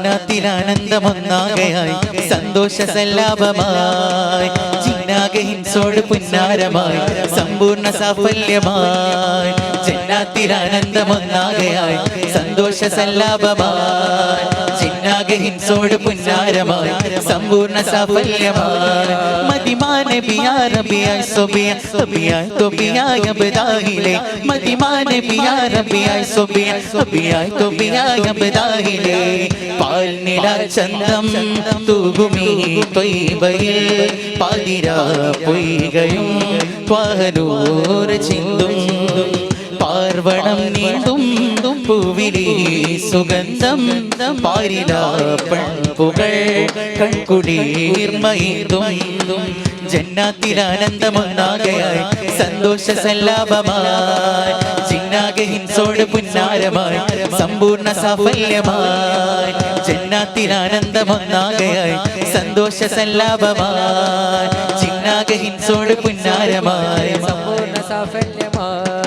ജിന്നാത്തിലാനന്ദമൊന്നാകയായി സന്തോഷ സല്ലാപമായി ജിന്നാകെ ഹിൻസോട് പുന്നാരമായി സമ്പൂർണ്ണ സാഫല്യമായി ജന്നാത്തിലാനന്ദമൊന്നാകയായി സന്തോഷ സല്ലാപമായി ജിന്നാകെ ഹിൻസോട് പുന്നാരമായി സമ്പൂർണ്ണ സാഫല്യമായി മദിമാനെ ബിയാ റബിയായി സൊബിയ സൊബിയായി തൊബിയായി അബ്ദാഹിലെ മദിമാനെ ബിയാ റബിയായി സൊബിയ സൊബിയായി തൊബിയായി അബ്ദാഹിലെ പാൽ നില ചന്തം തൂകുമീ ത്വയ്ബയിൽ പാതിരാ പൊയ്കയും ത്വാഹനൂർ ചിന്തും പാർവണം നീണ്ടും പൂവിലി സുഗന്ധം പാരിലാ പെൺപുകൾ കൺകുടീർമയിതും ജന്നാത്തിലാനന്ദമൊന്നാകയായി സന്തോഷ സല്ലാപമായി ജിന്നാകെ ഹിൻസോട് പുന്നാരമായി സമ്പൂർണ്ണ സാഫല്യമായി ജന്നാത്തിലാനന്ദമൊന്നാകയായി സന്തോഷ സല്ലാപമായി ജിന്നാകെ ഹിൻസോട് പുന്നാരമായി സമ്പൂർണ്ണ സാഫല്യമായി